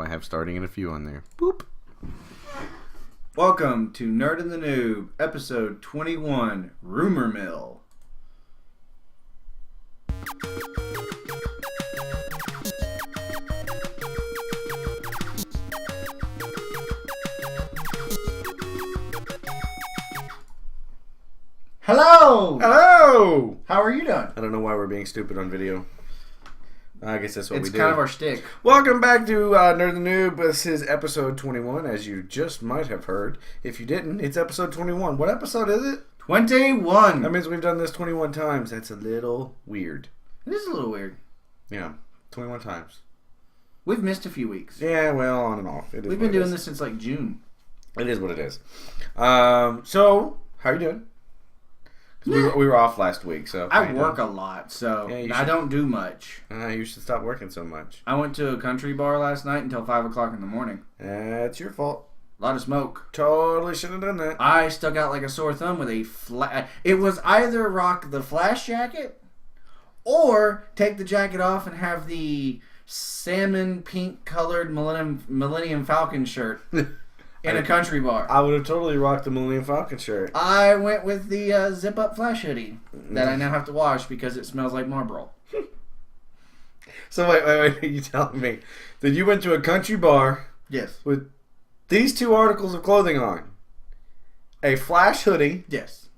I have starting in a few on there. Boop. Welcome to Nerd and the Noob, episode 21, Rumor Mill. Hello! Hello! How are you doing? I don't know why we're being stupid on video. I guess that's what we do. It's kind of our shtick. Welcome back to Nerd and the Noob. This is episode 21, as you just might have heard. If you didn't, it's episode 21. What episode is it? 21! That means we've done this 21 times. That's a little weird. It is a little weird. Yeah, 21 times. We've missed a few weeks. Yeah, well, on and off. We've been doing this since like June. It is what it is. So, how are you doing? We were off last week, so... I work a lot, so I don't do much. You should stop working so much. I went to a country bar last night until 5 o'clock in the morning. That's your fault. A lot of smoke. Totally should have done that. I stuck out like a sore thumb with a It was either rock the flash jacket or take the jacket off and have the salmon pink colored Millennium Falcon shirt. In a country bar. I would have totally rocked the Millennium Falcon shirt. I went with the zip-up flash hoodie that I now have to wash because it smells like Marlboro. So wait, you telling me that you went to a country bar Yes. with these two articles of clothing on? A flash hoodie. Yes.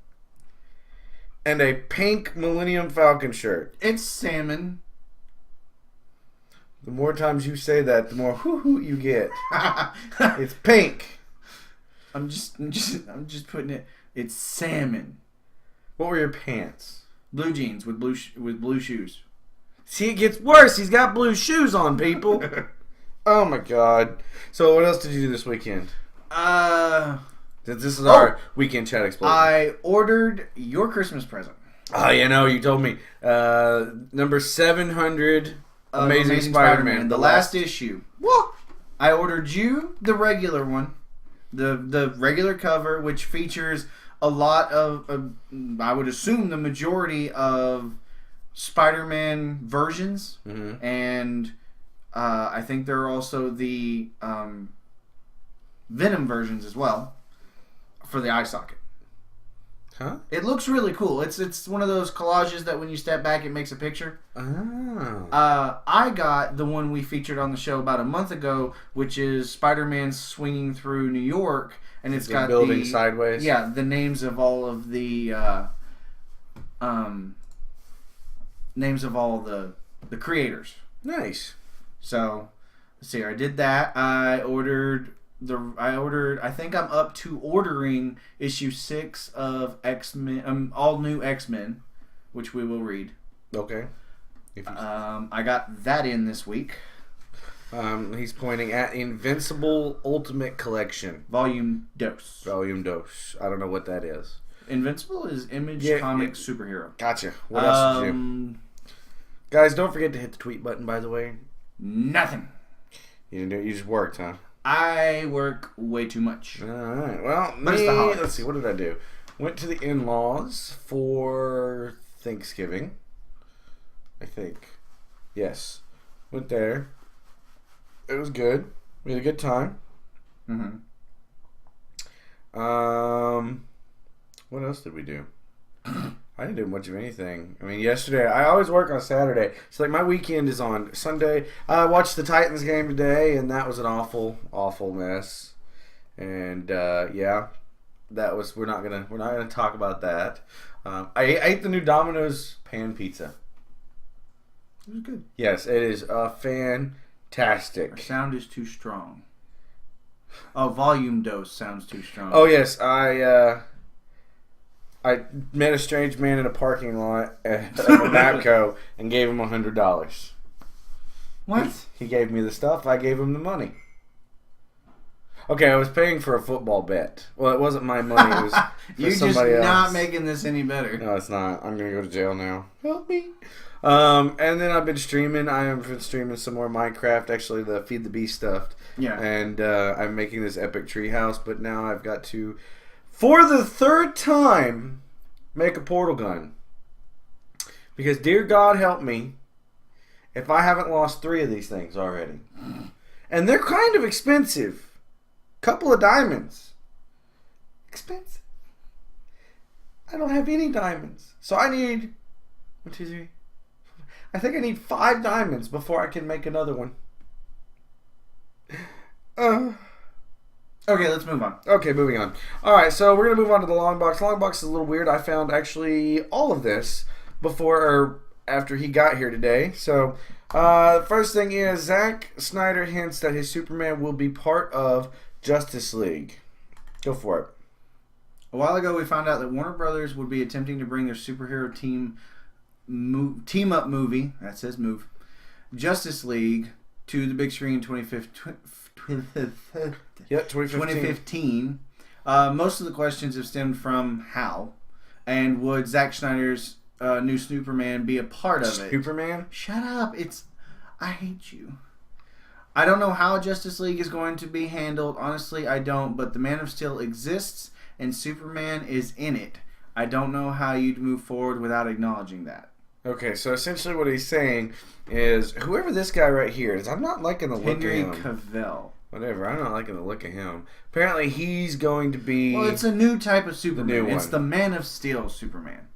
And a pink Millennium Falcon shirt. It's salmon. The more times you say that, the more hoo-hoo you get. It's pink. I'm just putting it. It's salmon. What were your pants? Blue jeans with blue shoes. See, it gets worse. He's got blue shoes on, people. Oh my god. So what else did you do this weekend? This is our weekend chat explosion. I ordered your Christmas present. Oh, you told me. Number 700. Amazing Spider-Man, the last issue. What? I ordered you the regular one, the regular cover, which features a lot of, I would assume, the majority of Spider-Man versions, and I think there are also the Venom versions as well for the eye socket. Huh? It looks really cool. It's one of those collages that when you step back, it makes a picture. Oh. I got the one we featured on the show about a month ago, which is Spider-Man swinging through New York, and it's got building sideways. Yeah, the names of all of the the creators. Nice. So let's see. I did that. I think I'm up to ordering issue 6 of X-Men, all new X-Men, which we will read. Okay. I got that in this week. He's pointing at Invincible Ultimate Collection. Volume Dose. I don't know what that is. Invincible is Image Comics superhero. Gotcha. What else did you do? Guys, don't forget to hit the tweet button, by the way. Nothing. You didn't do it. You just worked, huh? I work way too much. Alright, well, let's see, what did I do? Went to the in-laws for Thanksgiving. I think. Yes. Went there. It was good. We had a good time. What else did we do? I didn't do much of anything. I mean, yesterday, I always work on Saturday. So, like, my weekend is on Sunday. I watched the Titans game today, and that was an awful, awful mess. And, yeah, that was, we're not gonna talk about that. I ate the new Domino's pan pizza. It was good. Yes, it is fantastic. Our sound is too strong. Oh, Volume Dose sounds too strong. Oh, yes, I met a strange man in a parking lot at Matco and gave him $100. What? He gave me the stuff. I gave him the money. Okay, I was paying for a football bet. Well, it wasn't my money. It was You're somebody just not else. making this any better. No, it's not. I'm going to go to jail now. Help me. And then I've been streaming. I have been streaming some more Minecraft, actually the Feed the Beast stuff. Yeah. And I'm making this epic treehouse, but now I've got to, for the third time, make a portal gun. Because, dear God help me, if I haven't lost 3 of these things already. And they're kind of expensive. Couple of diamonds. Expensive. I don't have any diamonds. So I need 1, 2, 3. I think I need 5 diamonds before I can make another one. Okay, let's move on. Okay, moving on. Alright, so we're going to move on to the long box. Long box is a little weird. I found actually all of this before or after he got here today. So, first thing is Zack Snyder hints that his Superman will be part of Justice League. Go for it. A while ago, we found out that Warner Brothers would be attempting to bring their superhero team-up movie, that says move, Justice League, to the big screen in 2015. Most of the questions have stemmed from how, and would Zack Snyder's new Superman be a part of it? Superman? Shut up. I hate you. I don't know how Justice League is going to be handled. Honestly, I don't. But the Man of Steel exists, and Superman is in it. I don't know how you'd move forward without acknowledging that. Okay, so essentially what he's saying is, whoever this guy right here is, I'm not liking the look of him. Henry Cavill. Whatever, I'm not liking the look of him. Apparently he's going to be... Well, it's a new type of Superman. It's one. the Man of Steel Superman.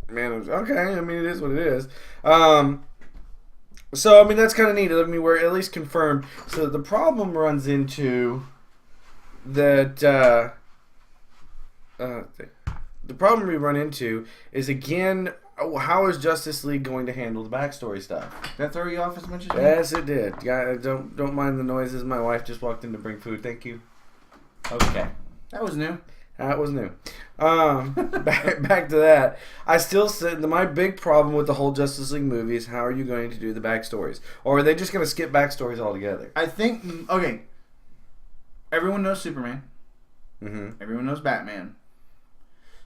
Okay, I mean, it is what it is. So, I mean, that's kind of neat. I mean, we're at least confirmed. So the problem runs into that... the problem we run into is, again, how is Justice League going to handle the backstory stuff? Did that throw you off as much as you? Yes, it did. Yeah, don't mind the noises. My wife just walked in to bring food. Thank you. Okay. That was new. That was new. Back to that. I still said my big problem with the whole Justice League movie is, how are you going to do the backstories? Or are they just going to skip backstories altogether? I think, okay, everyone knows Superman. Mm-hmm. Everyone knows Batman.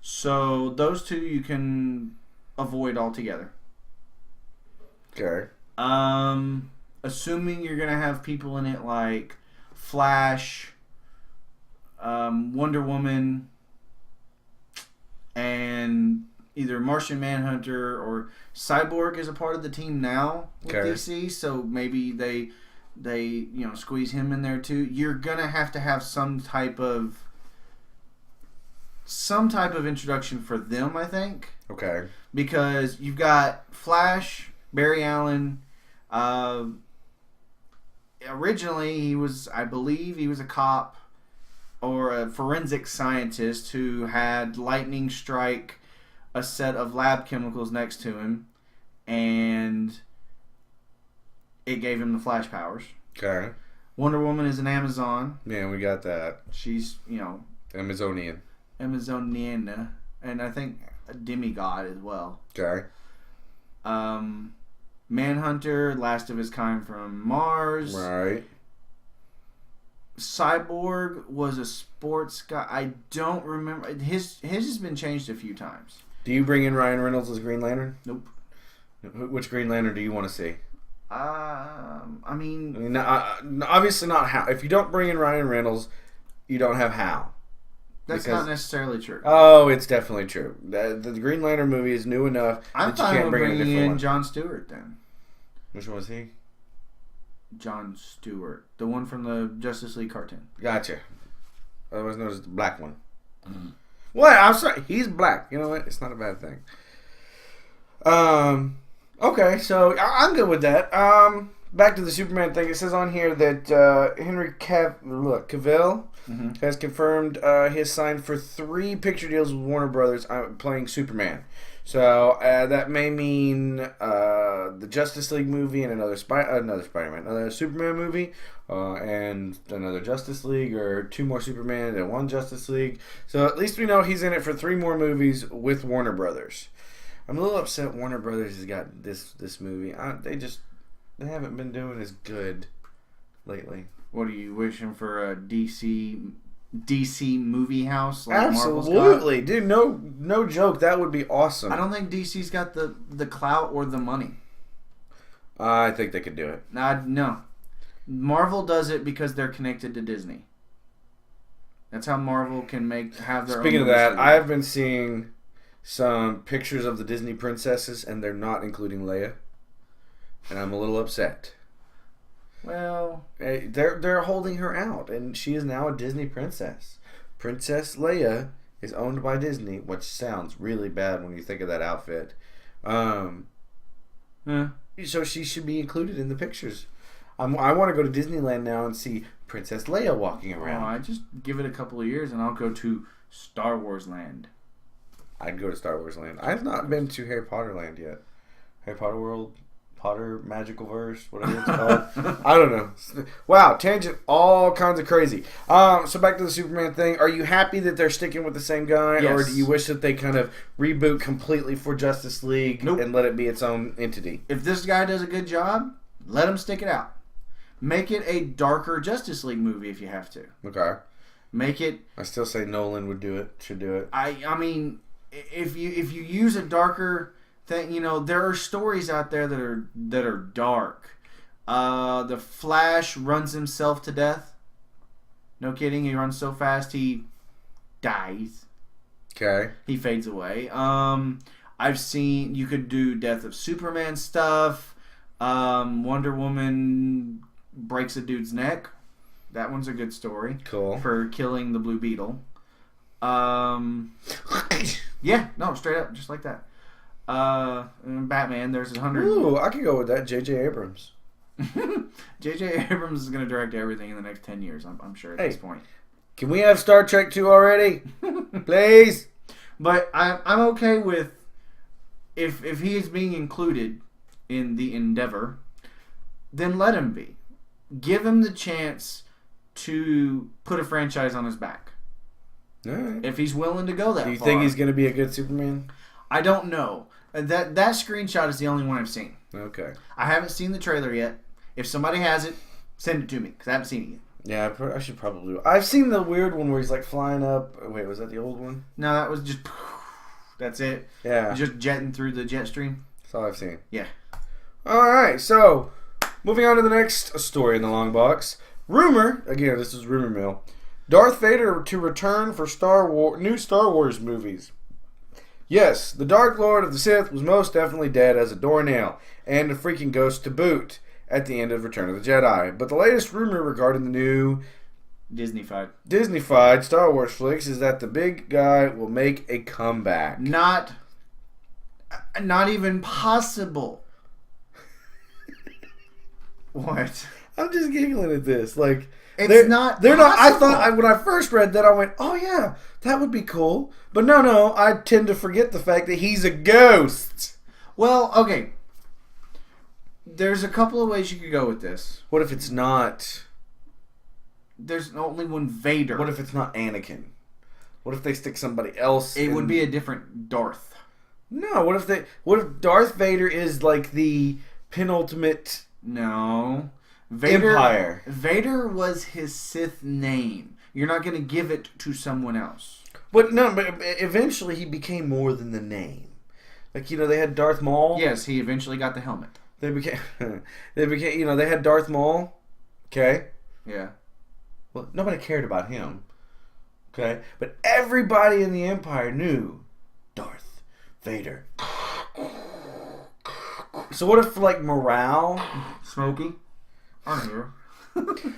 So those two you can avoid altogether. Okay. Assuming you're going to have people in it like Flash, Wonder Woman, and either Martian Manhunter or Cyborg is a part of the team now with DC, so maybe they squeeze him in there too. You're gonna have to have some type of introduction for them, I think. Okay. Because you've got Flash, Barry Allen. Originally, I believe he was a cop or a forensic scientist who had lightning strike a set of lab chemicals next to him, and it gave him the Flash powers. Okay. Wonder Woman is an Amazon. Yeah, we got that. She's, Amazonian. Amazoniana, and I think a demigod as well. Okay. Manhunter, last of his kind from Mars. Right. Cyborg was a sports guy. I don't remember. His has been changed a few times. Do you bring in Ryan Reynolds as Green Lantern? Nope. Which Green Lantern do you want to see? I mean, obviously not Hal. If you don't bring in Ryan Reynolds, you don't have Hal. That's not necessarily true. Oh, it's definitely true. The Green Lantern movie is new enough that you can't bring in a different one. John Stewart then. Which one was he? John Stewart, the one from the Justice League cartoon. Gotcha. Otherwise known as the black one. Mm-hmm. Well, I'm sorry. He's black. You know what? It's not a bad thing. Okay, so I'm good with that. Back to the Superman thing. It says on here that Henry Cavill has confirmed his sign for 3 picture deals with Warner Brothers playing Superman. So that may mean the Justice League movie and another Spider-Man, another Superman movie, and another Justice League, or 2 more Superman and 1 Justice League. So at least we know he's in it for 3 more movies with Warner Brothers. I'm a little upset Warner Brothers has got this movie. They haven't been doing as good lately. What are you wishing for a DC movie house like Absolutely, dude. No joke. That would be awesome. I don't think DC's got the clout or the money. I think they could do it. No. Marvel does it because they're connected to Disney. That's how Marvel can have their. Speaking of that, I've been seeing some pictures of the Disney princesses, and they're not including Leia, and I'm a little upset. Well, they're holding her out, and she is now a Disney princess. Princess Leia is owned by Disney, which sounds really bad when you think of that outfit. So she should be included in the pictures. I want to go to Disneyland now and see Princess Leia walking around. I just give it a couple of years, and I'll go to Star Wars Land. I'd go to Star Wars Land. I've not been to Harry Potter Land yet. Harry Potter World, Potter Magical Verse, whatever it's called. I don't know. Wow, tangent, all kinds of crazy. So back to the Superman thing. Are you happy that they're sticking with the same guy, yes. or do you wish that they kind of reboot completely for Justice League nope. and let it be its own entity? If this guy does a good job, let him stick it out. Make it a darker Justice League movie if you have to. Okay. Make it. I still say Nolan would do it. Should do it. I mean, if you use a darker thing, there are stories out there that are dark. The Flash runs himself to death. No kidding. He runs so fast he dies. Okay. He fades away. I've seen you could do Death of Superman stuff. Wonder Woman breaks a dude's neck. That one's a good story. Cool. For killing the Blue Beetle. Yeah, no, straight up, just like that. Batman, there's 100. Ooh, I could go with that. J.J. Abrams. J.J. Abrams is going to direct everything in the next 10 years, I'm sure at this point. Can we have Star Trek 2 already? Please? But I'm okay with if he is being included in the endeavor, then let him be. Give him the chance to put a franchise on his back. All right. If he's willing to go that far. Do you think he's going to be a good Superman? I don't know. That screenshot is the only one I've seen. Okay. I haven't seen the trailer yet. If somebody has it, send it to me, because I haven't seen it yet. Yeah, I should probably. I've seen the weird one where he's like flying up. Wait, was that the old one? No, that was just. That's it. Yeah. Just jetting through the jet stream. That's all I've seen. Yeah. All right, so moving on to the next story in the long box. Rumor, again, this is rumor mill. Darth Vader to return for new Star Wars movies. Yes, the Dark Lord of the Sith was most definitely dead as a doornail and a freaking ghost to boot at the end of Return of the Jedi. But the latest rumor regarding the new Disney-fied Star Wars flicks is that the big guy will make a comeback. Not even possible. What? I'm just giggling at this. Like, they're not. I thought when I first read that, I went, "Oh yeah, that would be cool." But no, I tend to forget the fact that he's a ghost. Well, okay. There's a couple of ways you could go with this. What if it's not? There's only one Vader. What if it's not Anakin? What if they stick somebody else? It would be a different Darth. No. What if Darth Vader is like the penultimate? No. Empire. Vader was his Sith name. You're not going to give it to someone else. But eventually he became more than the name. Like, they had Darth Maul. Yes, he eventually got the helmet. They became, they had Darth Maul. Okay. Yeah. Well, nobody cared about him. Okay. But everybody in the Empire knew Darth Vader. So what if for like morale, Smokey? I'm here.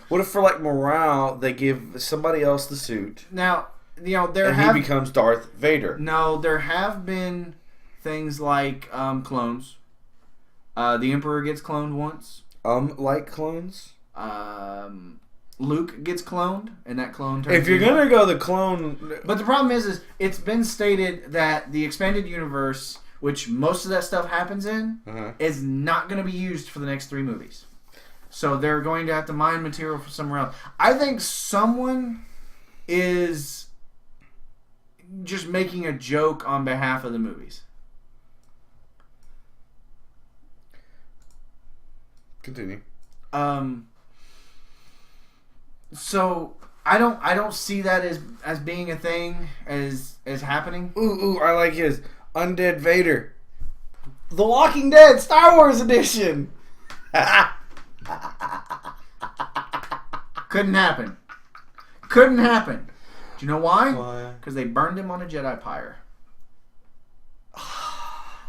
What if for like morale they give somebody else the suit? Now, he becomes Darth Vader. No, there have been things like clones. The Emperor gets cloned once. Like clones? Luke gets cloned, and that clone turns. If you're gonna go the clone, but the problem is it's been stated that the expanded universe, which most of that stuff happens in, is not going to be used for the next 3 movies. So they're going to have to mine material from somewhere else. I think someone is just making a joke on behalf of the movies. Continue. So I don't see that as being a thing as happening. Ooh, I like his Undead Vader. The Walking Dead Star Wars edition. Couldn't happen. Do you know why? Why? Because they burned him on a Jedi pyre.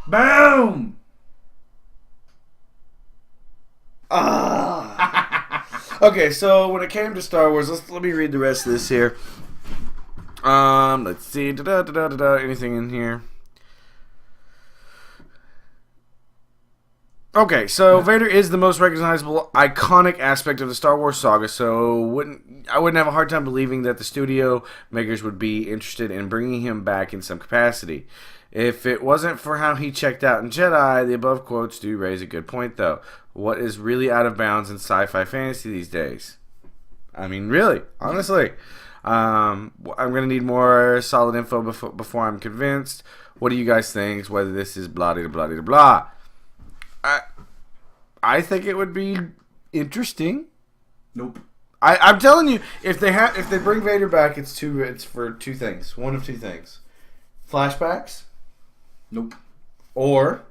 Boom! Okay, so when it came to Star Wars, let me read the rest of this here. Let's see. Anything in here? Okay, so Vader is the most recognizable, iconic aspect of the Star Wars saga, so I wouldn't have a hard time believing that the studio makers would be interested in bringing him back in some capacity. If it wasn't for how he checked out in Jedi, the above quotes do raise a good point, though. What is really out of bounds in sci-fi fantasy these days? I mean, really, honestly. I'm going to need more solid info before I'm convinced. What do you guys think? Whether this is blah-de-blah-de-blah. I think it would be interesting. Nope. I'm telling you, if they bring Vader back, it's for two things. One of two things: flashbacks. Nope. Or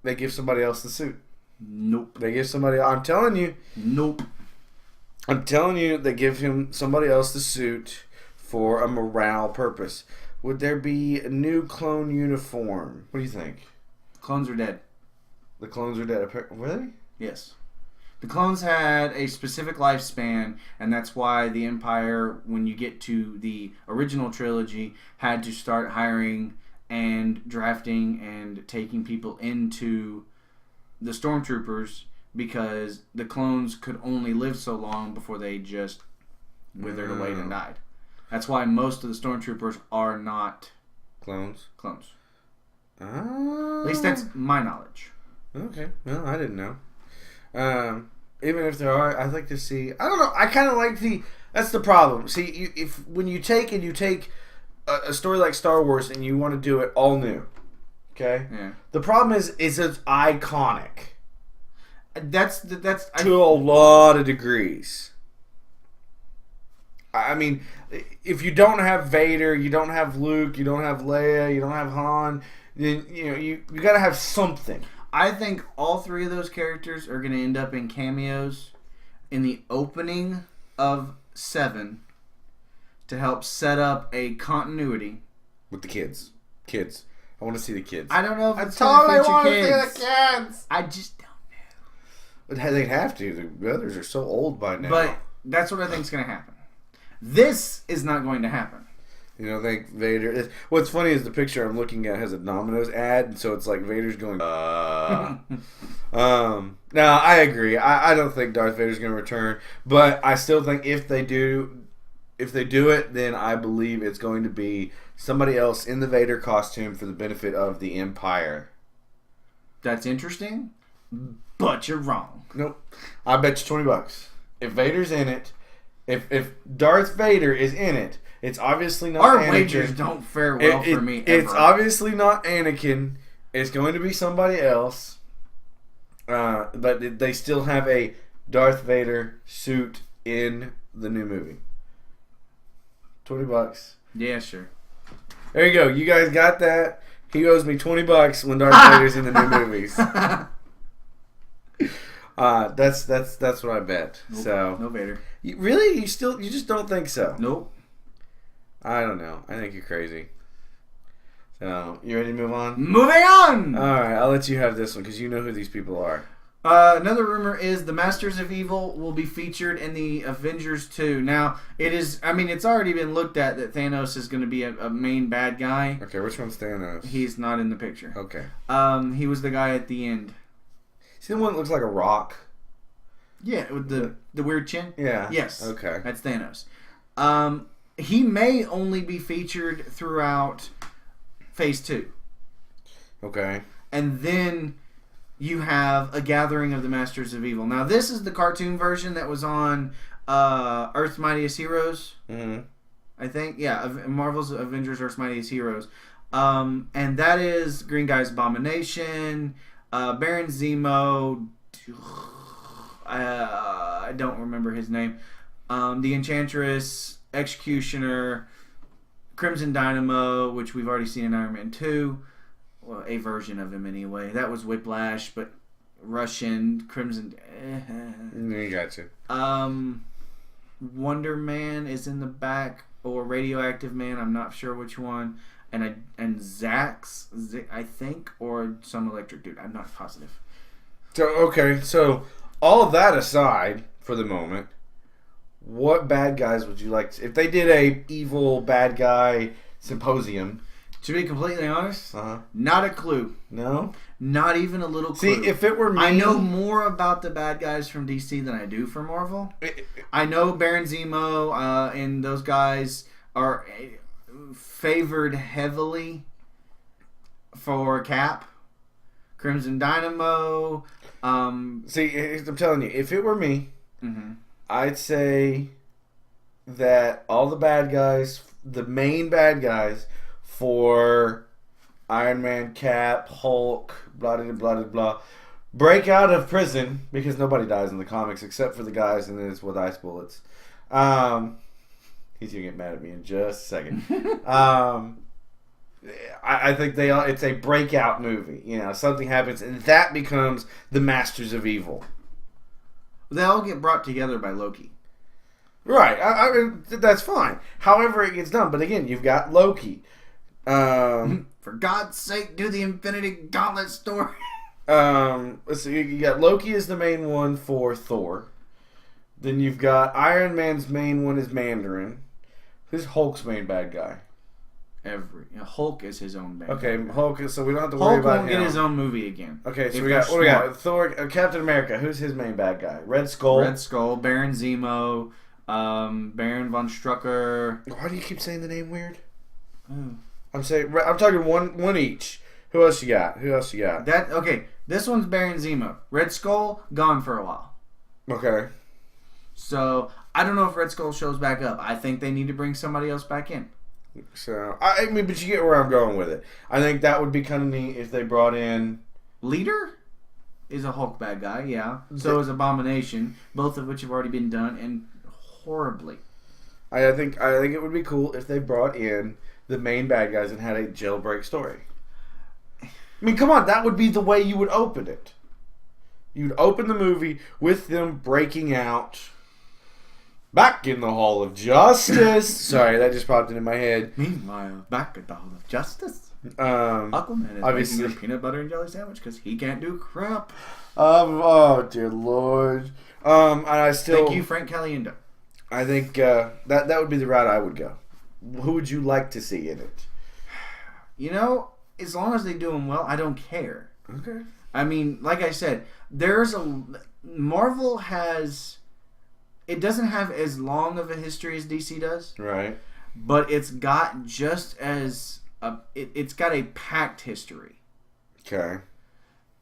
they give somebody else the suit. Nope. They give somebody. I'm telling you. Nope. I'm telling you, they give somebody else the suit for a morale purpose. Would there be a new clone uniform? What do you think? Clones are dead. The clones are dead. Really? Yes. The clones had a specific lifespan, and that's why the Empire, when you get to the original trilogy, had to start hiring and drafting and taking people into the stormtroopers, because the clones could only live so long before they just withered away and died. That's why most of the stormtroopers are not clones. At least that's my knowledge. Okay. Well, I didn't know. Even if there are, I'd like to see. I don't know. I kind of like the. That's the problem. See, when you take a story like Star Wars and you want to do it all new, okay? Yeah. The problem is it's iconic. That's to a lot of degrees. I mean, if you don't have Vader, you don't have Luke, you don't have Leia, you don't have Han, then you got to have something. I think all three of those characters are going to end up in cameos in the opening of 7 to help set up a continuity with the kids. I want to see the kids. I don't know if it's going going to feature see kids. the kids. I just don't know. But they'd have to. The others are so old by now. But that's what I think is going to happen. This is not going to happen. You know, think Vader. What's funny is the picture I'm looking at has a Domino's ad, so it's like Vader's going. No, I agree. I don't think Darth Vader's going to return, but I still think if they do it, then I believe it's going to be somebody else in the Vader costume for the benefit of the Empire. That's interesting, but you're wrong. Nope. I bet you $20. If Vader's in it, if Darth Vader is in it. It's obviously not Our Anakin. wagers don't fare well for me ever. It's obviously not Anakin. It's going to be somebody else. But they still have a Darth Vader suit in the new movie. $20. Yeah, sure. There you go. You guys got that. He owes me $20 when Darth Vader's in the new movies. That's what I bet. Nope. So no Vader. Really? You just don't think so? Nope. I don't know. I think you're crazy. So, you ready to move on? Moving on! Alright, I'll let you have this one because you know who these people are. Another rumor is the Masters of Evil will be featured in the Avengers 2. Now, it's already been looked at that Thanos is going to be a main bad guy. Okay, which one's Thanos? He's not in the picture. Okay. He was the guy at the end. See the one that looks like a rock? Yeah, with the weird chin? Yeah. Yes. Okay. That's Thanos. He may only be featured throughout Phase 2. Okay. And then you have a gathering of the Masters of Evil. Now, this is the cartoon version that was on Earth's Mightiest Heroes. Mm-hmm. I think. Yeah, Marvel's Avengers Earth's Mightiest Heroes. And that is Green Guy's Abomination, Baron Zemo, I don't remember his name, the Enchantress, Executioner, Crimson Dynamo, which we've already seen in Iron Man 2. Well, a version of him anyway. That was Whiplash, but Russian, Crimson... You got you. Wonder Man is in the back, or Radioactive Man, I'm not sure which one. And Zack's, I think, or some electric dude. I'm not positive. So, okay, so all of that aside, for the moment, what bad guys would you like to... If they did a evil bad guy symposium... To be completely honest, not a clue. No? Not even a little clue. See, if it were me... I know more about the bad guys from DC than I do for Marvel. I know Baron Zemo and those guys are favored heavily for Cap. Crimson Dynamo. See, I'm telling you, if it were me, I'd say that all the bad guys, the main bad guys for Iron Man, Cap, Hulk, blah, blah, blah, blah, break out of prison, because nobody dies in the comics except for the guys, and then it's with ice bullets. He's going to get mad at me in just a second. I think it's a breakout movie. You know, something happens, and that becomes the Masters of Evil. They all get brought together by Loki. Right. I mean, that's fine. However it gets done. But again, you've got Loki. For God's sake, do the Infinity Gauntlet story. Let's see. You got Loki is the main one for Thor. Then you've got Iron Man's main one is Mandarin. Who's Hulk's main bad guy? Hulk is his own bad guy. Okay, Hulk is, so we don't have to worry about him. Hulk won't get his own movie again. Okay, so we got Thor, Captain America. Who's his main bad guy? Red Skull. Baron Zemo, Baron von Strucker. Why do you keep saying the name weird? Oh. I'm talking one each. Who else you got? This one's Baron Zemo. Red Skull gone for a while. Okay. So I don't know if Red Skull shows back up. I think they need to bring somebody else back in. So I mean, but you get where I'm going with it. I think that would be kind of neat if they brought in Leader is a Hulk bad guy, yeah. So is Abomination, both of which have already been done and horribly. I think it would be cool if they brought in the main bad guys and had a jailbreak story. I mean, come on, that would be the way you would open it. You'd open the movie with them breaking out. Back in the Hall of Justice. Sorry, that just popped into my head. Meanwhile, back at the Hall of Justice, Aquaman is obviously making a peanut butter and jelly sandwich because he can't do crap. Oh dear Lord. And I still thank you, Frank Caliendo. I think that would be the route I would go. Who would you like to see in it? You know, as long as they do them well, I don't care. Okay. I mean, like I said, Marvel has. It doesn't have as long of a history as DC does. Right. But it's got just as... it's got a packed history. Okay.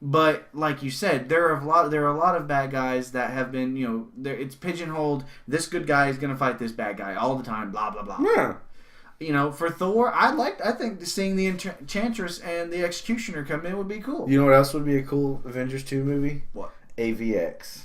But, like you said, there are a lot of bad guys that have been, you know... It's pigeonholed, this good guy is going to fight this bad guy all the time, blah, blah, blah. Yeah. You know, for Thor, I think seeing the Enchantress and the Executioner come in would be cool. You know what else would be a cool Avengers 2 movie? What? AVX.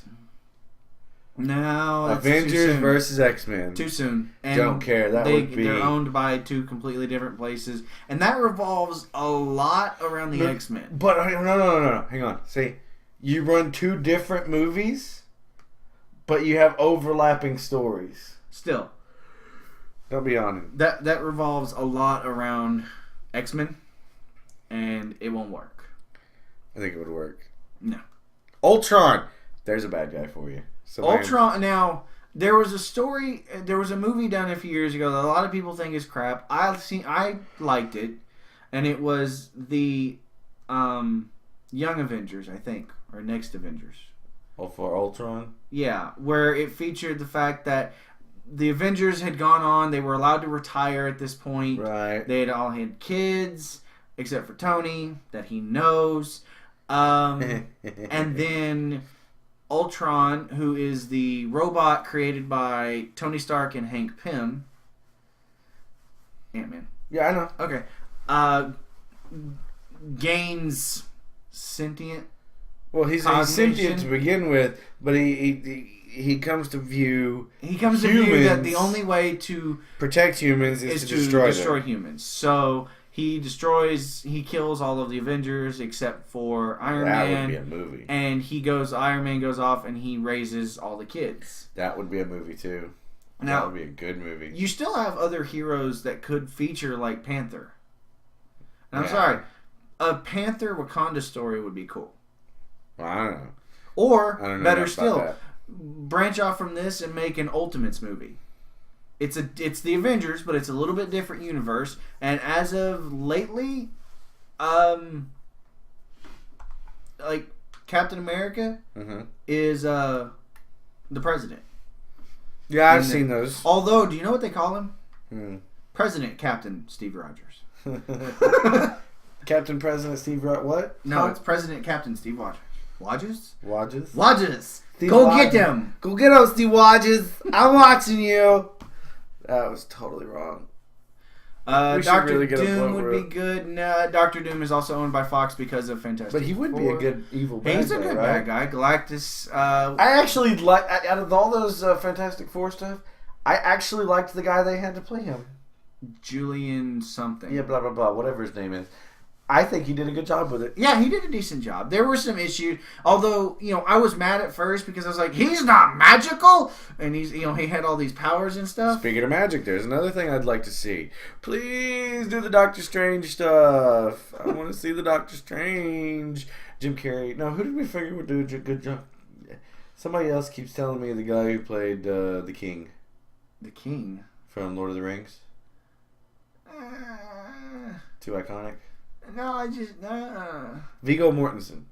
No, that's Avengers versus X-Men. Too soon. And don't care. They're owned by two completely different places, and that revolves a lot around the X-Men. But no. Hang on. See, you run two different movies, but you have overlapping stories. Still, don't be on it. That revolves a lot around X-Men, and it won't work. I think it would work. No. Ultron. There's a bad guy for you. Ultron. Now, there was a movie done a few years ago that a lot of people think is crap. I liked it, and it was the Young Avengers, I think, or Next Avengers. Oh, for Ultron? Yeah, where it featured the fact that the Avengers had gone on. They were allowed to retire at this point. Right. They had all had kids, except for Tony, that he knows. And then Ultron, who is the robot created by Tony Stark and Hank Pym. Ant-Man. Yeah, I know. Okay. Gains sentient. Well, he's sentient to begin with, but he comes to view. He comes to view that the only way to protect humans is to destroy humans. So he kills all of the Avengers except for Iron Man. That would be a movie. And Iron Man goes off and he raises all the kids. That would be a movie too. Now, that would be a good movie. You still have other heroes that could feature like Panther. And I'm sorry, a Panther Wakanda story would be cool. Well, I don't know. Or, I don't know better enough still, about that. branch off from this and make an Ultimates movie. It's the Avengers, but it's a little bit different universe. And as of lately, like Captain America is the president. Yeah, I've seen those. Although, do you know what they call him? President Captain Steve Rogers. Captain President Steve what? No, it's President Captain Steve Rogers. Lodges? Steve Go Lodges. get him! Go get him, Steve Lodges! I'm watching you! That was totally wrong. Dr. really get a Doom blow would be good. No, Dr. Doom is also owned by Fox because of Fantastic But he would be a good evil bad guy, He's a good bad guy. Galactus. I actually like, out of all those Fantastic Four stuff, I actually liked the guy they had to play him. Julian something. Yeah, blah, blah, blah, whatever his name is. I think he did a good job with it. Yeah, he did a decent job. There were some issues, although, I was mad at first because I was like, he's not magical! And he's, he had all these powers and stuff. Speaking of magic, there's another thing I'd like to see. Please do the Doctor Strange stuff. I want to see the Doctor Strange. Jim Carrey. No, who did we figure would do a good job? Somebody else keeps telling me the guy who played the King. The King? From Lord of the Rings. Too iconic. No, Viggo Mortensen.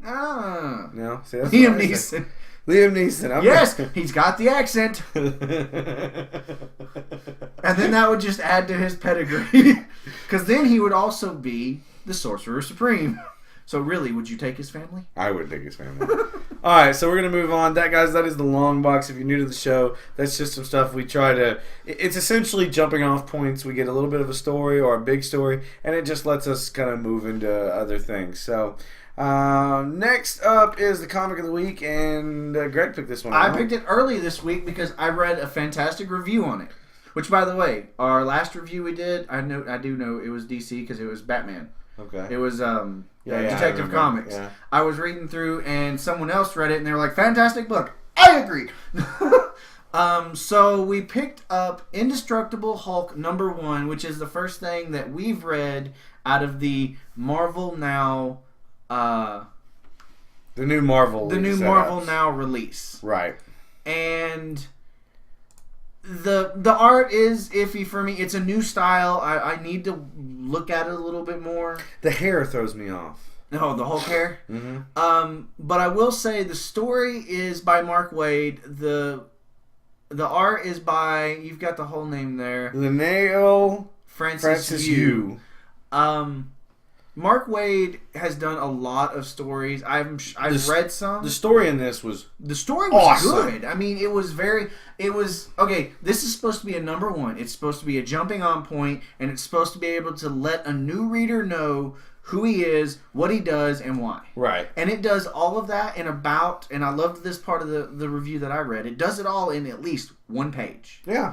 No. No? See, that's Liam Neeson. Liam Neeson. Yes, he's got the accent. And then that would just add to his pedigree. Because then he would also be the Sorcerer Supreme. So really, would you take his family? I would take his family. Alright, so we're going to move on. That is the long box. If you're new to the show, that's just some stuff we try to... It's essentially jumping off points. We get a little bit of a story or a big story, and it just lets us kind of move into other things. So, next up is the comic of the week, and Greg picked this one I out. picked it early this week because I read a fantastic review on it. Which, by the way, our last review we did, I do know it was DC because it was Batman. Okay. It was Detective Comics. Yeah. I was reading through and someone else read it and they were like, fantastic book. I agree. So we picked up Indestructible Hulk #1, which is the first thing that we've read out of the Marvel Now The new Marvel Now release. Right. And the art is iffy for me. It's a new style. I need to look at it a little bit more. The hair throws me off. No, the Hulk hair. Mm-hmm. But I will say the story is by Mark Waid. The art is by, you've got the whole name there, Leineil Francis Yu. Mark Waid has done a lot of stories. I've read some. The story in this was awesome. Good. I mean, it was okay. This is supposed to be a #1. It's supposed to be a jumping on point, and it's supposed to be able to let a new reader know who he is, what he does, and why. Right. And it does all of that and I loved this part of the review that I read. It does it all in at least one page. Yeah.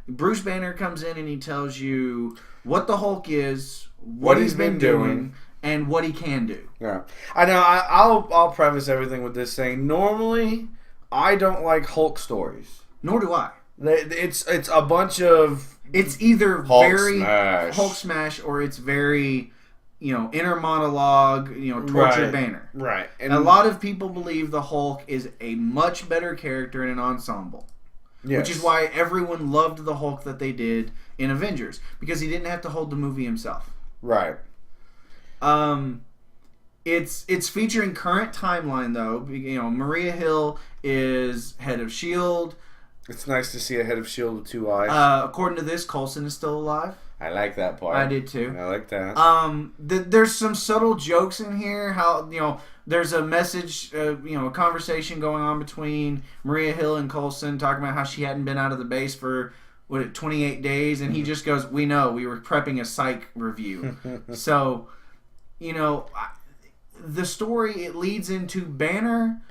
Bruce Banner comes in and he tells you what the Hulk is, what he's been doing, and what he can do. Yeah. I know, I'll preface everything with this saying, normally, I don't like Hulk stories. Nor do I. It's a bunch of... It's either Hulk very smash. Hulk smash or it's very... inner monologue, tortured Banner. Right. And a lot of people believe the Hulk is a much better character in an ensemble. Yes. Which is why everyone loved the Hulk that they did in Avengers. Because he didn't have to hold the movie himself. Right. It's featuring current timeline, though. Maria Hill is head of S.H.I.E.L.D. It's nice to see a head of S.H.I.E.L.D. with 2 eyes. According to this, Coulson is still alive. I like that part. I did too. I like that. There's some subtle jokes in here. How there's a message, a conversation going on between Maria Hill and Coulson talking about how she hadn't been out of the base for 28 days, and he just goes, "We know. We were prepping a psych review." So, the story it leads into Banner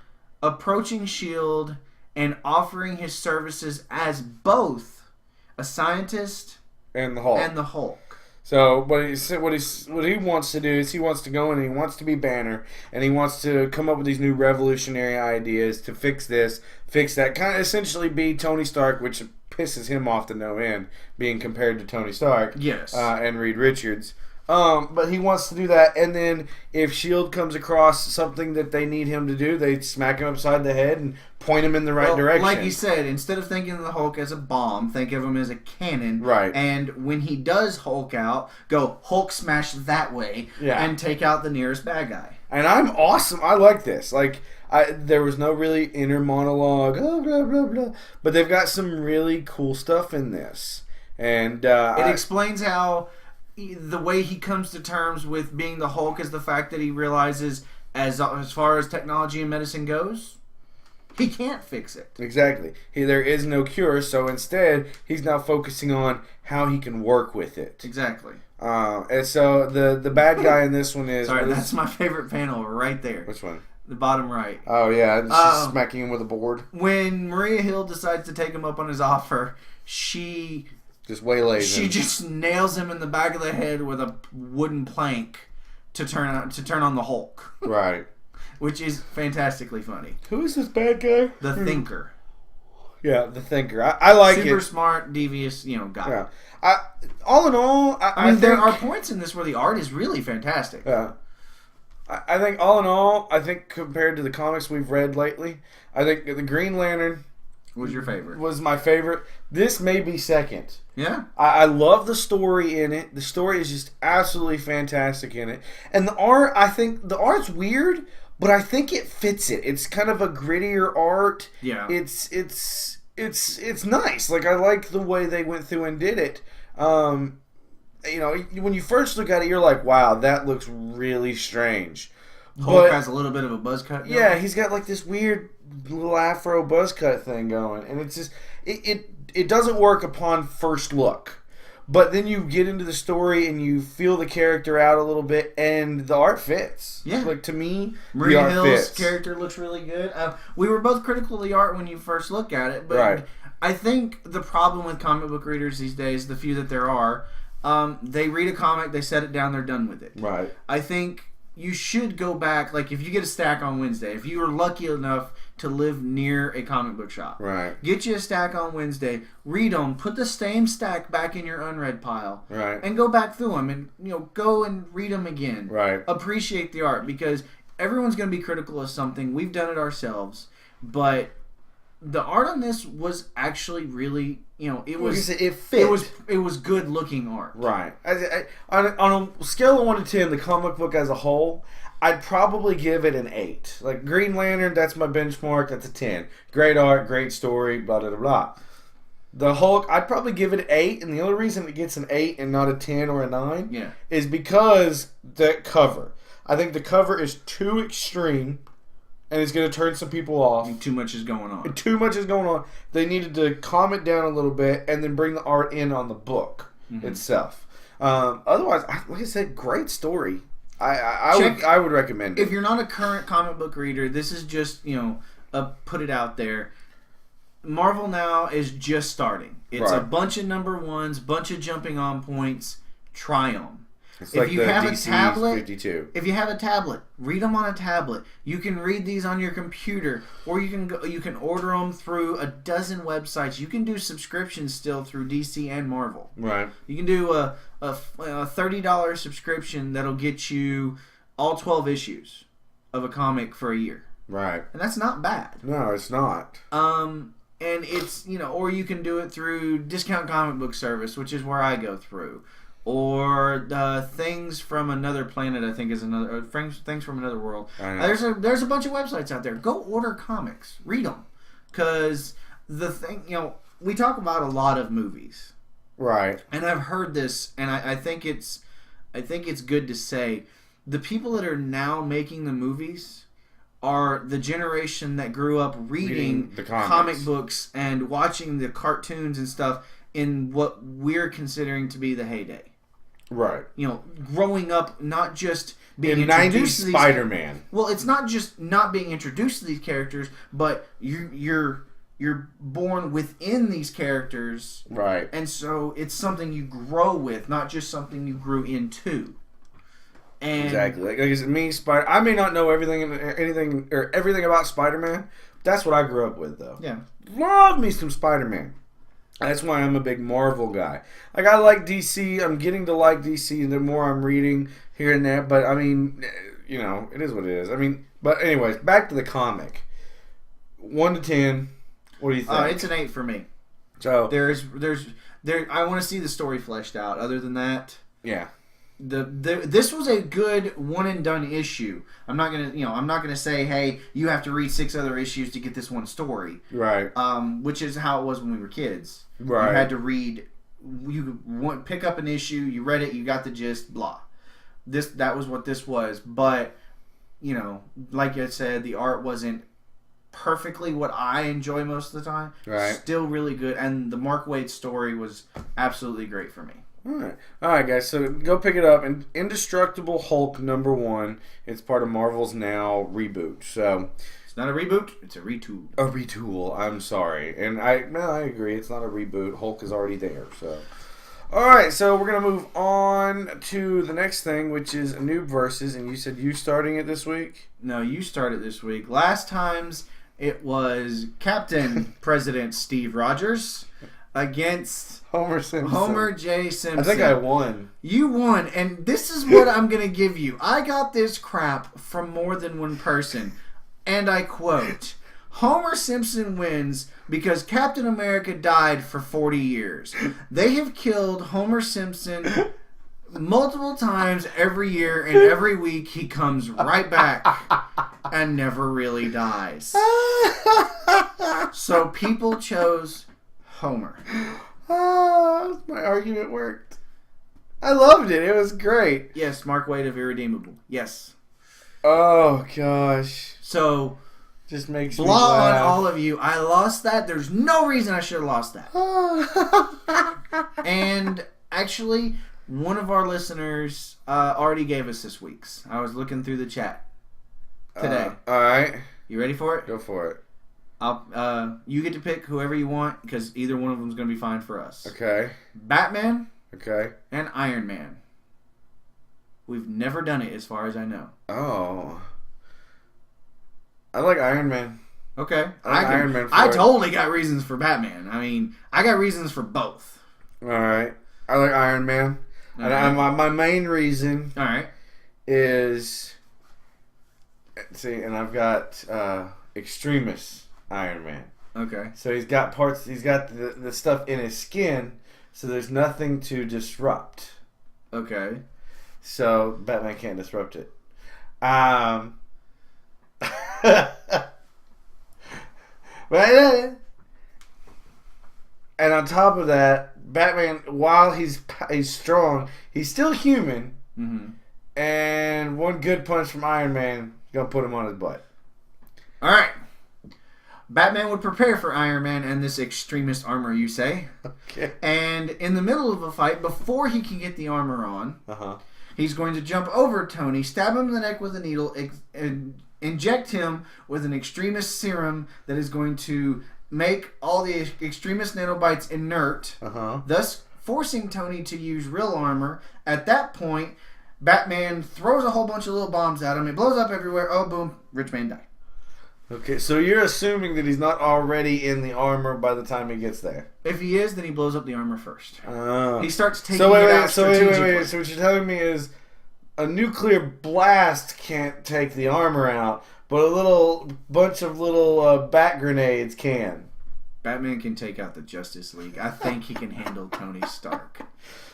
approaching S.H.I.E.L.D. and offering his services as both a scientist and the Hulk. So what he wants to do is he wants to go in and he wants to be Banner, and he wants to come up with these new revolutionary ideas to fix this, fix that, kind of essentially be Tony Stark, which pisses him off to no end, being compared to Tony Stark. Yes. And Reed Richards. But he wants to do that, and then if S.H.I.E.L.D. comes across something that they need him to do, they smack him upside the head and point him in the right direction. Like you said, instead of thinking of the Hulk as a bomb, think of him as a cannon. Right. And when he does Hulk out, go Hulk smash that way and take out the nearest bad guy. And I'm awesome. I like this. Like, there was no really inner monologue, blah, blah, blah. But they've got some really cool stuff in this. And it explains how the way he comes to terms with being the Hulk is the fact that he realizes, as far as technology and medicine goes, he can't fix it. Exactly. There is no cure, so instead, he's now focusing on how he can work with it. Exactly. And so the bad guy in this one is... Sorry, that's my favorut panel right there. Which one? The bottom right. Oh, yeah. She's smacking him with a board. When Maria Hill decides to take him up on his offer, she... just waylays him. She just nails him in the back of the head with a wooden plank to turn on the Hulk. Right. Which is fantastically funny. Who is this bad guy? The Thinker. Yeah, the Thinker. I like it. Super smart, devious, guy. Yeah. All in all, I mean, there are points in this where the art is really fantastic. Yeah. I think all in all, compared to the comics we've read lately, I think the Green Lantern was your favorite. Was my favorite. This may be second. Yeah. I love the story in it. The story is just absolutely fantastic in it. And the art, I think the art's weird, but I think it fits it. It's kind of a grittier art. Yeah. It's nice. Like, I like the way they went through and did it. When you first look at it, you're like, wow, that looks really strange. Hulk has a little bit of a buzz cut going. Yeah, he's got like this weird little afro buzz cut thing going, and it's just it doesn't work upon first look. But then you get into the story and you feel the character out a little bit, and the art fits. Yeah, like to me, Maria Hill's character looks really good. We were both critical of the art when you first look at it, but right. I think the problem with comic book readers these days, the few that there are, they read a comic, they set it down, they're done with it. Right. I think you should go back, like if you get a stack on Wednesday, if you are lucky enough to live near a comic book shop, right, get you a stack on Wednesday, read them, put the same stack back in your unread pile, right, and go back through them and go and read them again. Right. Appreciate the art, because everyone's going to be critical of something. We've done it ourselves, but the art on this was actually really, it fit. It was good looking art. Right. On a scale of 1 to 10, the comic book as a whole, I'd probably give it an 8. Like Green Lantern, that's my benchmark. That's a 10. Great art, great story, blah blah blah. The Hulk, I'd probably give it an 8, and the only reason it gets an 8 and not a 10 or a 9 is because the cover. I think the cover is too extreme. And it's going to turn some people off. And too much is going on. They needed to calm it down a little bit and then bring the art in on the book itself. Otherwise, like I said, great story. I would recommend it. If you're not a current comic book reader, this is just, put it out there. Marvel now is just starting. It's a bunch of number ones, bunch of jumping on points. Try them. It's like if you have DC's a tablet, 52. If you have a tablet, read them on a tablet. You can read these on your computer, or you can order them through a dozen websites. You can do subscriptions still through DC and Marvel. Right. You can do a $30 subscription that'll get you all 12 issues of a comic for a year. Right. And that's not bad. No, it's not. And it's, or you can do it through Discount Comic Book Service, which is where I go through. Or Things from Another Planet, I think is another. Things from Another World. There's a bunch of websites out there. Go order comics, read them, because the thing, we talk about a lot of movies, right? And I've heard this, and I think it's good to say the people that are now making the movies are the generation that grew up reading the comic books and watching the cartoons and stuff in what we're considering to be the heyday. Right. Growing up, not just being in introduced 90s to these Spider-Man. Well, it's not just not being introduced to these characters, but you're born within these characters. Right. And so it's something you grow with, not just something you grew into. And exactly. Like I said, I may not know everything about Spider-Man. That's what I grew up with, though. Yeah. Love me some Spider-Man. That's why I'm a big Marvel guy. Like, I like DC. I'm getting to like DC the more I'm reading here and there. But, I mean, you know, it is what it is. I mean, but anyways, back to the comic. 1 to 10, what do you think? It's an 8 for me. So I want to see the story fleshed out. Other than that, yeah. This was a good one and done issue. I'm not gonna say, hey, you have to read 6 other issues to get this one story. Right. Which is how it was when we were kids. Right. You had to read. You pick up an issue, you read it, you got the gist. Blah. That was what this was. But you know, like I said, the art wasn't perfectly what I enjoy most of the time. Right. Still really good, and the Mark Waid story was absolutely great for me. All right, guys. So go pick it up. And Indestructible Hulk #1. It's part of Marvel's Now reboot. So it's not a reboot; it's a retool. A retool. I'm sorry, and I agree. It's not a reboot. Hulk is already there. So all right. So we're gonna move on to the next thing, which is a Noob versus. And you said you starting it this week. No, you started this week. Last time's it was Captain President Steve Rogers against Homer Simpson. Homer J. Simpson. I think I won. You won, and this is what I'm going to give you. I got this crap from more than one person, and I quote, Homer Simpson wins because Captain America died for 40 years. They have killed Homer Simpson multiple times every year, and every week he comes right back and never really dies. So people chose Homer. My argument worked. I loved it. It was great. Yes, Mark Waid of Irredeemable. Yes. Oh gosh. So just makes me blah on laugh. all of you. I lost that. There's no reason I should have lost that. And actually, one of our listeners already gave us this week's. I was looking through the chat today. All right. You ready for it? Go for it. You get to pick whoever you want because either one of them is going to be fine for us. Okay. Batman. Okay. And Iron Man. We've never done it as far as I know. Oh. I like Iron Man. Okay. Iron Man. I totally got reasons for Batman. I mean, I got reasons for both. All right. I like Iron Man. All And right. my main reason All right. is... See, and I've got Extremis Iron Man. Okay. So he's got the stuff in his skin, so there's nothing to disrupt. Okay. So Batman can't disrupt it. But, and on top of that, Batman, while he's strong, he's still human. Mm-hmm. And one good punch from Iron Man gonna put him on his butt. All right. Batman would prepare for Iron Man and this extremist armor, you say. Okay. And in the middle of a fight, before he can get the armor on, he's going to jump over Tony, stab him in the neck with a needle, and inject him with an extremist serum that is going to make all the extremist nanobites inert, thus forcing Tony to use real armor. At that point, Batman throws a whole bunch of little bombs at him. It blows up everywhere. Oh, boom. Rich man died. Okay, so you're assuming that he's not already in the armor by the time he gets there. If he is, then he blows up the armor first. He starts taking So it out strategically. wait. So what you're telling me is a nuclear blast can't take the armor out, but a bunch of little bat grenades can. Batman can take out the Justice League. I think he can handle Tony Stark.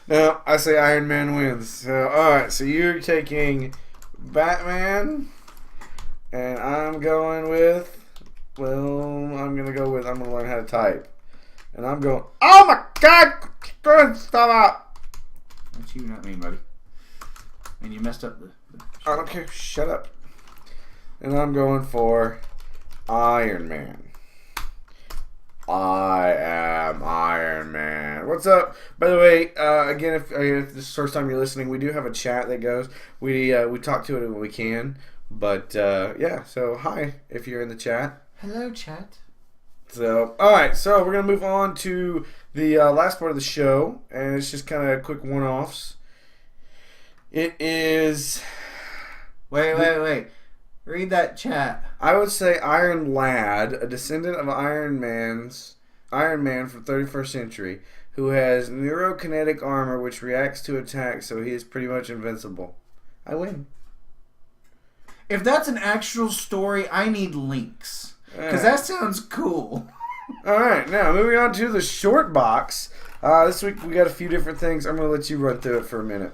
No, I say Iron Man wins. So, alright, so you're taking Batman, and I'm going with, I'm going to learn how to type. And I'm going, oh my god, stop out. That's you, not me, buddy. And you messed up the I don't care, shut up. And I'm going for Iron Man. I am Iron Man. What's up? By the way, again, if this is the first time you're listening, we do have a chat that goes. We talk to it when we can. But, yeah, so hi if you're in the chat. Hello, chat. So, alright, so we're going to move on to the last part of the show. And it's just kind of quick one-offs. It is... Wait. Read that chat. I would say Iron Lad, a descendant of Iron Man's Iron Man from 31st Century, who has neurokinetic armor which reacts to attack, so he is pretty much invincible. I win. If that's an actual story, I need links. Because that sounds cool. Alright, now moving on to the short box. This week we got a few different things. I'm going to let you run through it for a minute.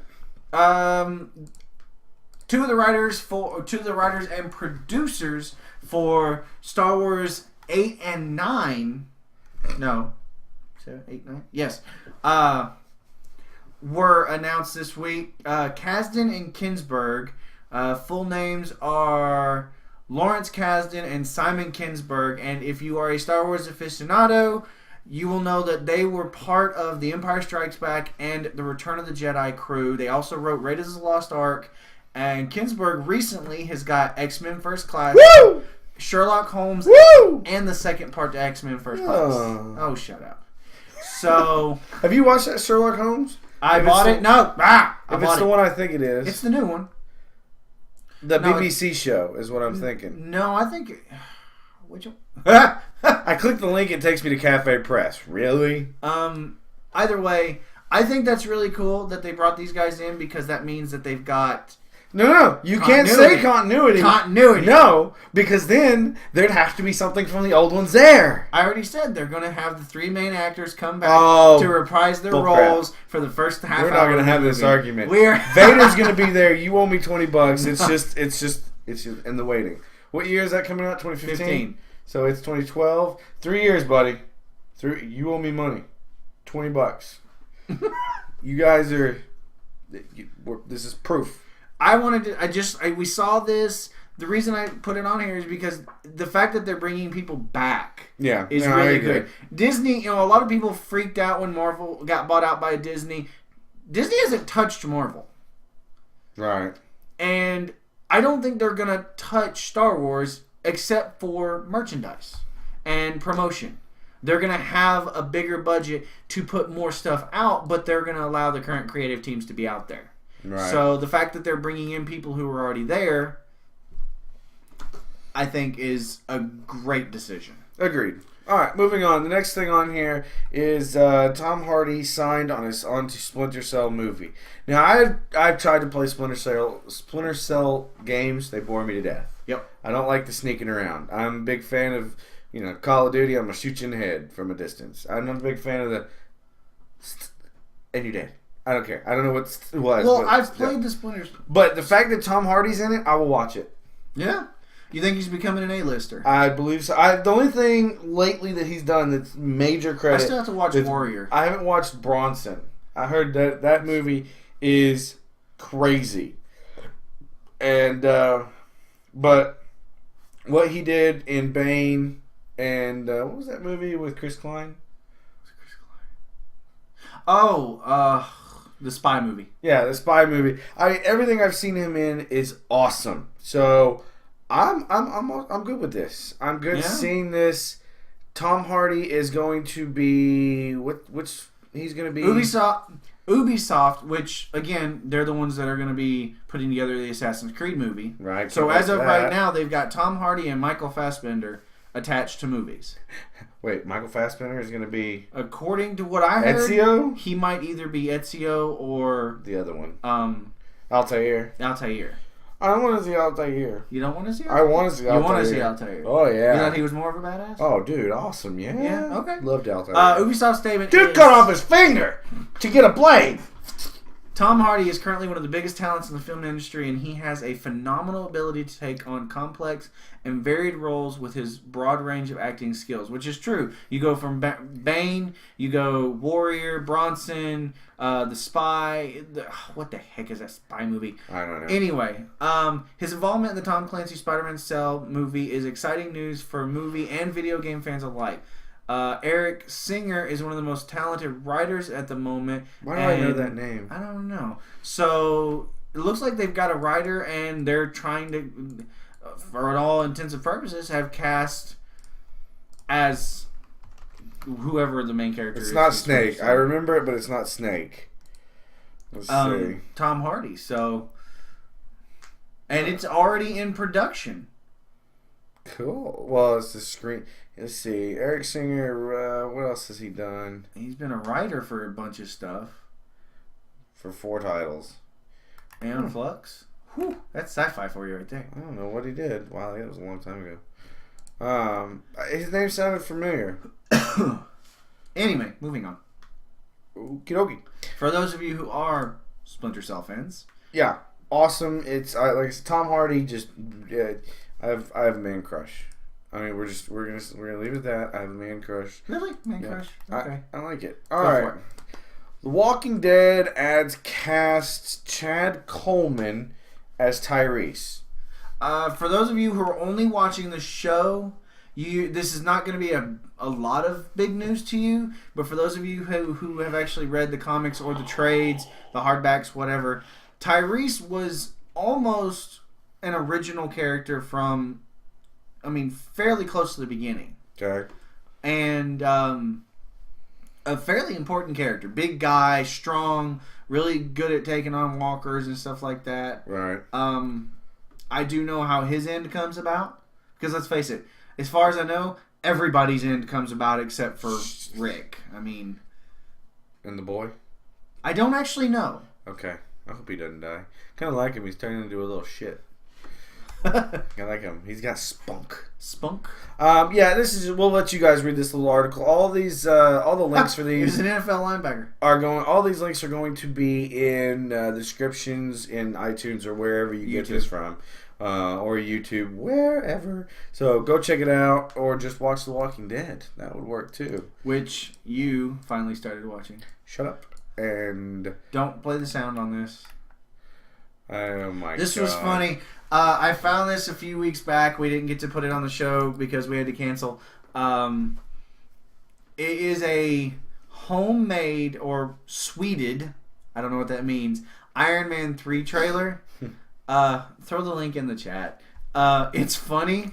Two of the writers and producers for Star Wars 8 and 9. No. 7, 8, 9? Yes. Were announced this week. Kasdan and Kinsberg. Full names are Lawrence Kasdan and Simon Kinsberg. And if you are a Star Wars aficionado, you will know that they were part of The Empire Strikes Back and The Return of the Jedi crew. They also wrote Raiders of the Lost Ark. And Kinsberg recently has got X-Men First Class, Woo! Sherlock Holmes, Woo! and the second part to X-Men First Class. Oh, shut up. So... Have you watched that Sherlock Holmes? I bought it. No. If it's the one I think it is. It's the new one. The BBC show is what I'm thinking. No, I think... Which one? I click the link, it takes me to Cafe Press. Really? Either way, I think that's really cool that they brought these guys in because that means that they've got... No, you can't say continuity. Continuity. No, because then there'd have to be something from the old ones there. I already said they're going to have the three main actors come back to reprise their roles for the first half hour. We're not going to have this argument. We're Vader's going to be there. You owe me $20. It's just in the waiting. What year is that coming out? 2015. So it's 2012. 3 years, buddy. You owe me money. $20. You guys are. This is proof. We saw this. The reason I put it on here is because the fact that they're bringing people back is really good. Disney, a lot of people freaked out when Marvel got bought out by Disney. Disney hasn't touched Marvel. Right. And I don't think they're going to touch Star Wars except for merchandise and promotion. They're going to have a bigger budget to put more stuff out, but they're going to allow the current creative teams to be out there. Right. So the fact that they're bringing in people who are already there, I think, is a great decision. Agreed. All right, moving on. The next thing on here is Tom Hardy signed onto Splinter Cell movie. Now, I've tried to play Splinter Cell games. They bore me to death. Yep. I don't like the sneaking around. I'm a big fan of Call of Duty. I'm gonna shoot you in the head from a distance. I'm not a big fan of the and you're dead. I don't care. I don't know what it was. Well, I've played the Splinter. But the fact that Tom Hardy's in it, I will watch it. Yeah. You think he's becoming an A-lister? I believe so. The only thing lately that he's done that's major credit... I still have to watch Warrior. I haven't watched Bronson. I heard that movie is crazy. And, but what he did in Bane and, what was that movie with Chris Klein? The spy movie. Yeah, the spy movie. Everything I've seen him in is awesome. So I'm good with this. I'm good seeing this. Tom Hardy is going to be which he's going to be Ubisoft, which again they're the ones that are going to be putting together the Assassin's Creed movie. Right. So as of right now, they've got Tom Hardy and Michael Fassbender attached to movies. Wait, Michael Fassbender is going to be... According to what I heard... Ezio? He might either be Ezio or... The other one. Altair. Altair. I don't want to see Altair. You don't want to see Altair? I want to see Altair. You want to see Altair. Oh, yeah. You thought he was more of a badass? Oh, dude, awesome. Yeah. Yeah, okay. Loved Altair. Ubisoft's statement Dude cut off his finger to get a blade. Tom Hardy is currently one of the biggest talents in the film industry, and he has a phenomenal ability to take on complex and varied roles with his broad range of acting skills, which is true. You go from Bane, you go Warrior, Bronson, The Spy. What the heck is that spy movie? I don't know. Anyway, his involvement in the Tom Clancy Spider-Man Cell movie is exciting news for movie and video game fans alike. Eric Singer is one of the most talented writers at the moment. Why do I know that name? I don't know. So it looks like they've got a writer, and they're trying to, for all intents and purposes, have cast as whoever the main character is. It's not Snake. I remember it, but it's not Snake. Let's see. Tom Hardy. So, and it's already in production. Cool. Well, it's the screen. Let's see. Eric Singer, what else has he done? He's been a writer for a bunch of stuff. For 4 titles. Aeon Flux. Whew, that's sci-fi for you right there. I don't know what he did. Wow, that was a long time ago. His name sounded familiar. Anyway, moving on. Okie dokie. For those of you who are Splinter Cell fans. Yeah. Awesome. It's like Tom Hardy. Just I have a man crush. I mean, we're gonna leave it at that. I have a man crush. Really? Man crush? Okay. I like it. All right. The Walking Dead adds cast Chad Coleman as Tyrese. For those of you who are only watching the show, this is not going to be a lot of big news to you. But for those of you who have actually read the comics or the trades, the hardbacks, whatever, Tyrese was almost an original character from, fairly close to the beginning. Okay. And a fairly important character. Big guy, strong, really good at taking on walkers and stuff like that. Right. I do know how his end comes about. Because let's face it, as far as I know, everybody's end comes about except for Rick. And the boy? I don't actually know. Okay. I hope he doesn't die. Kind of like him. He's turning into a little shit. I like him. He's got spunk. Spunk? Yeah, we'll let you guys read this little article. All these, all the links for these. He's an NFL linebacker. All these links are going to be in the descriptions in iTunes or wherever you get this from. Or YouTube, wherever. So go check it out, or just watch The Walking Dead. That would work too. Which you finally started watching. Shut up. And don't play the sound on this. Oh my god. This was funny. I found this a few weeks back. We didn't get to put it on the show because we had to cancel. It is a homemade or sweeted, I don't know what that means, Iron Man 3 trailer. Throw the link in the chat. It's funny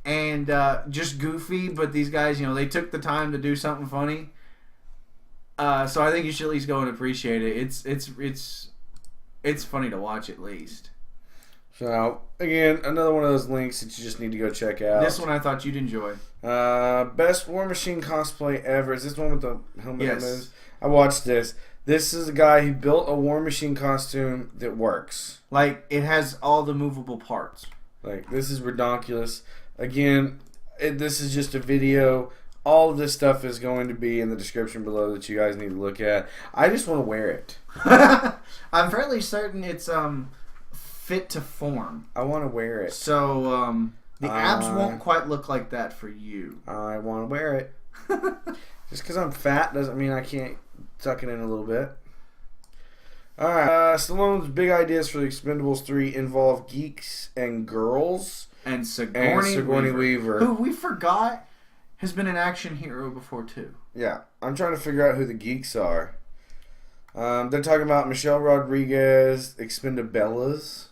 and just goofy, but these guys, they took the time to do something funny. So I think you should at least go and appreciate it. It's funny to watch at least. So, again, another one of those links that you just need to go check out. This one I thought you'd enjoy. Best Warmachine cosplay ever. Is this one with the helmet? Yes. I watched this. This is a guy who built a Warmachine costume that works. Like, it has all the movable parts. Like, this is redonkulous. Again, this is just a video. All of this stuff is going to be in the description below that you guys need to look at. I just want to wear it. I'm fairly certain it's fit to form. I want to wear it. So the abs won't quite look like that for you. I want to wear it. Just because I'm fat doesn't mean I can't tuck it in a little bit. Alright. Stallone's big ideas for the Expendables 3 involve geeks and girls. And Sigourney Weaver. Who we forgot has been an action hero before too. Yeah. I'm trying to figure out who the geeks are. They're talking about Michelle Rodriguez, Expendables.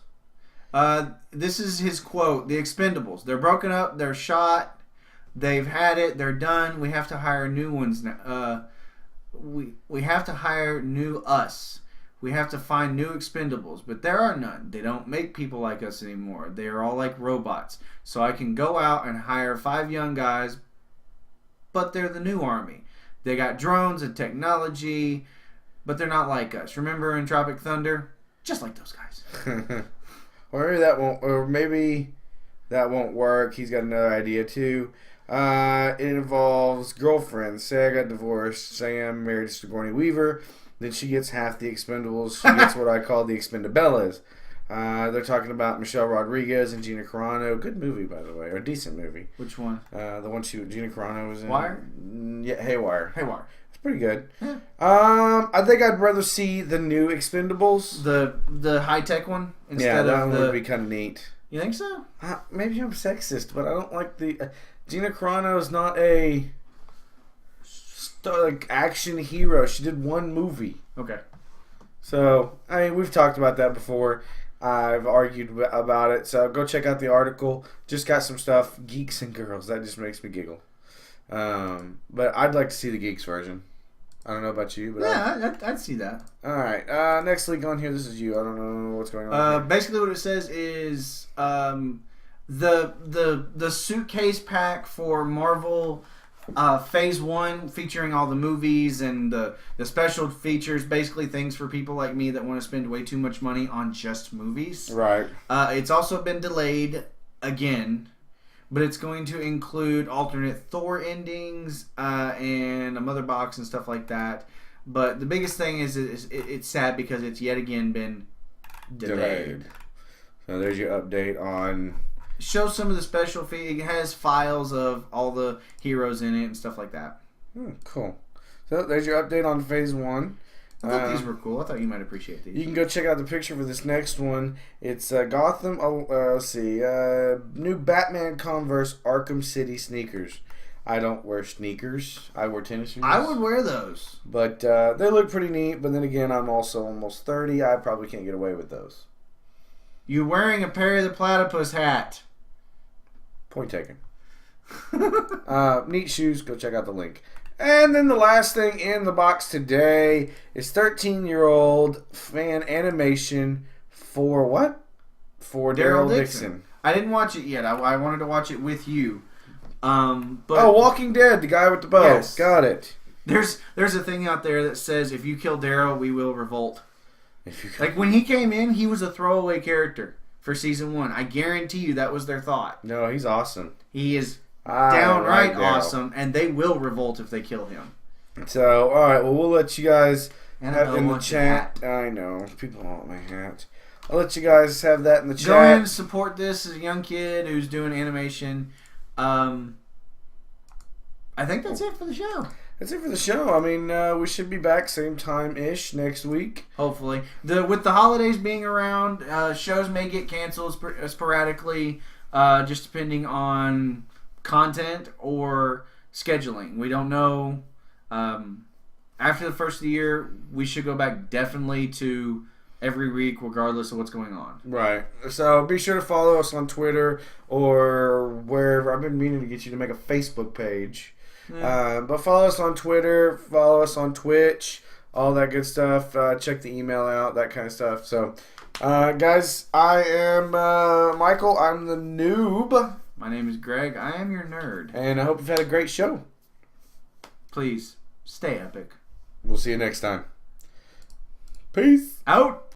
This is his quote. The Expendables. They're broken up. They're shot. They've had it. They're done. We have to hire new ones now. We have to hire new us. We have to find new Expendables. But there are none. They don't make people like us anymore. They are all like robots. So I can go out and hire 5 young guys, but they're the new army. They got drones and technology, but they're not like us. Remember in Tropic Thunder? Just like those guys. Or maybe that won't work. He's got another idea too. It involves girlfriends. Say I got divorced. Say I'm married to Sigourney Weaver. Then she gets half the Expendables. She gets what I call the Expendables. They're talking about Michelle Rodriguez and Gina Carano. Good movie, by the way, or decent movie. Which one? The one Gina Carano was in. Wire? Yeah, Haywire. Haywire. It's pretty good. Yeah. I think I'd rather see the new Expendables. The high tech one instead that of one the. would be kind of neat. You think so? Maybe I'm sexist, but I don't like the Gina Carano is not a action hero. She did one movie. Okay. So we've talked about that before. I've argued about it. So go check out the article. Just got some stuff. Geeks and girls. That just makes me giggle. But I'd like to see the geeks version. I don't know about you, but yeah, I'd see that. All right. Next link on here. This is you. I don't know what's going on. Basically, what it says is the the suitcase pack for Marvel Phase 1 featuring all the movies and the special features, basically things for people like me that want to spend way too much money on just movies. Right. It's also been delayed again, but it's going to include alternate Thor endings and a mother box and stuff like that. But the biggest thing is it's sad because it's yet again been delayed. So there's your update on... Shows some of the special it has files of all the heroes in it and stuff like that. Cool. So there's your update on Phase 1. I thought these were cool. I thought you might appreciate these. You can go check out the picture for this next one. It's Gotham, let's see, new Batman Converse Arkham City sneakers. I don't wear sneakers. I wear tennis shoes. I would wear those. But they look pretty neat. But then again, I'm also almost 30. I probably can't get away with those. You wearing a Perry the Platypus hat. Point taken. Neat shoes. Go check out the link. And then the last thing in the box today is 13-year-old fan animation for what? For Daryl Dixon. I didn't watch it yet. I wanted to watch it with you. But Walking Dead, the guy with the bow. Yes. Got it. There's a thing out there that says if you kill Daryl, we will revolt. Like when he came in, he was a throwaway character for season 1. I guarantee you that was their thought. No, he's awesome. He is downright awesome, and they will revolt if they kill him. So, all right, well, we'll let you guys have in the chat. Hat. I know people want my hat. I'll let you guys have that in the chat. Go ahead and support this as a young kid who's doing animation. I think that's it for the show. That's it for the show. I mean, we should be back same time-ish next week. Hopefully. With the holidays being around, shows may get canceled sporadically, just depending on content or scheduling. We don't know. After the first of the year, we should go back definitely to every week regardless of what's going on. Right. So be sure to follow us on Twitter or wherever. I've been meaning to get you to make a Facebook page. Yeah. But follow us on Twitter, follow us on Twitch, all that good stuff. Check the email out, that kind of stuff. So, guys, I am Michael. I'm the noob. My name is Greg. I am your nerd. And I hope you've had a great show. Please, stay epic. We'll see you next time. Peace. Out.